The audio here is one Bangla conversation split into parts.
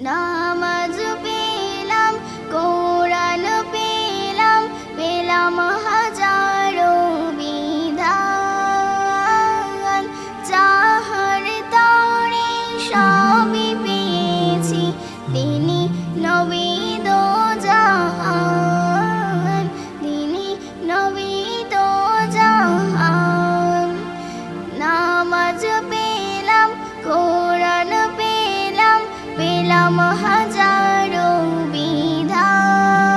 নামাজ পেলাম, কোরআন পেলাম, পেলাম হাজারো বিধান। যাহার তরে সবই পেয়েছি, তিনি নবী দো জাহান, তিনি নবী দো জাহান। নামাজ পেলাম, কোরআন পেলাম, পেলাম হাজারো বিধান।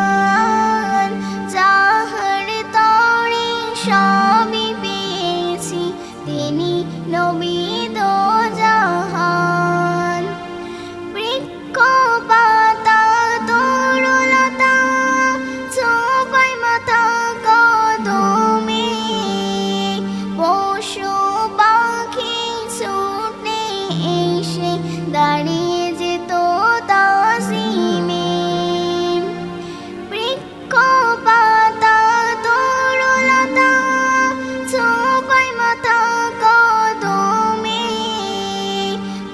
যাহার তরে সবই পেয়েছি, তিনি নবী দো জাহান। বৃক্ষ পাতা তরুলতা ছোপায় মাথা কদমে, পশু পাখি ছুটে এসে দাঁড়িয়ে যেত তাজিমে। বৃক্ষ পাতা তরুলতা ছোপায় মাথা কদমে,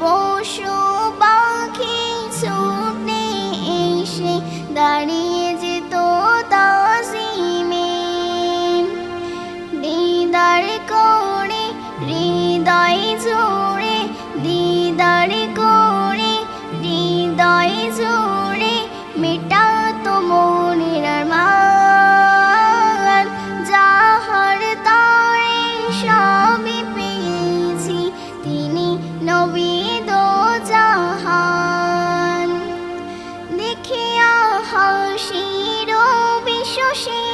পশু পাখি ছুটে এসে দাঁড়িয়ে যেত তাজিমে। দিদার করে হৃদয় জুড়ে, দিদার করে হৃদয় জুড়ে, মেটাতো মনের আরমান। যাহার তরে সবই পেয়েছি, তিনি নবী দো জাহান। দেখিয়া হাসির বিশ্বসী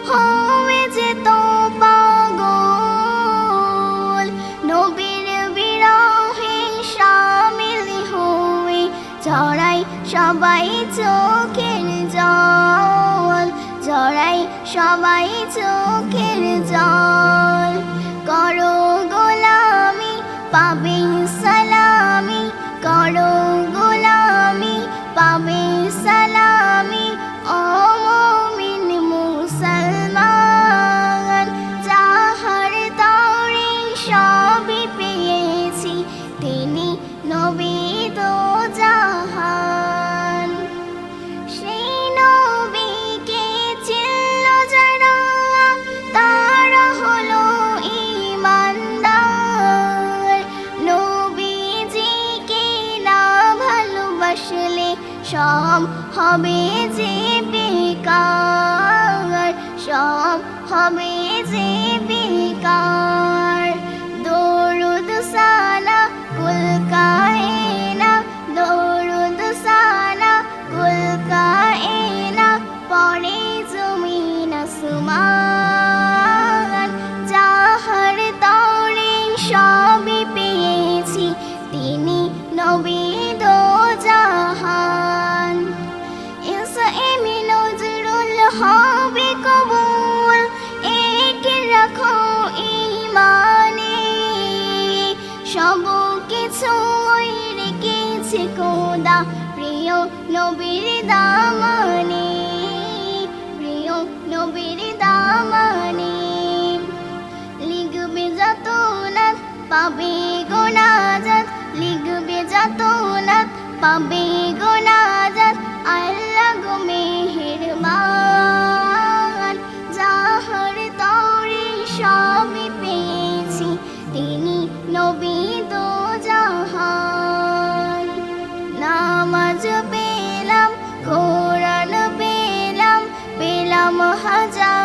হয়ে যেত পাগল, নবীর বিরহে শামিল হয়ে ঝরাই সবাই চোখের জল, ঝরাই সবাই চোখের জল। করো গোলামি পাবে সালামি, করো গোলামি পাবে সালামি, ও মুমিন মুসলমান। যাহার তরে সবই পেয়েছি, তিনি নবী দো জাহান। সেই নবীকে চিনল যারা, তারা হলো ঈমানদার। নবীজিকে না ভালোবাসলে সব হবে যে বেকার, সব হবে যে বেকার। দরুদ সানা কুল কায়না, দরুদ সানা কুল কায়না, পড়ে জমিন আসমান। যাহার তরে সবই পেয়েছি, তিনি নবী দো জাহান। ইসলামে নজরুল হবে কবুল, একে রাখো ঈমানে, সব কিছুই রেখেছে খোদা প্রিয় নবীর দামানে, প্রিয় নবীর দামানে। লিখবে যত নাত পাবে গোনাজাত, লিখবে যত নাত পাবে গোনাজাত, আল্লাহ গো মেহেরবান। যাহার তরে সবই পেয়েছি, তিনি নবী দো জাহান। নামাজ পেলাম, কোরআন পেলাম, পেলাম হাজার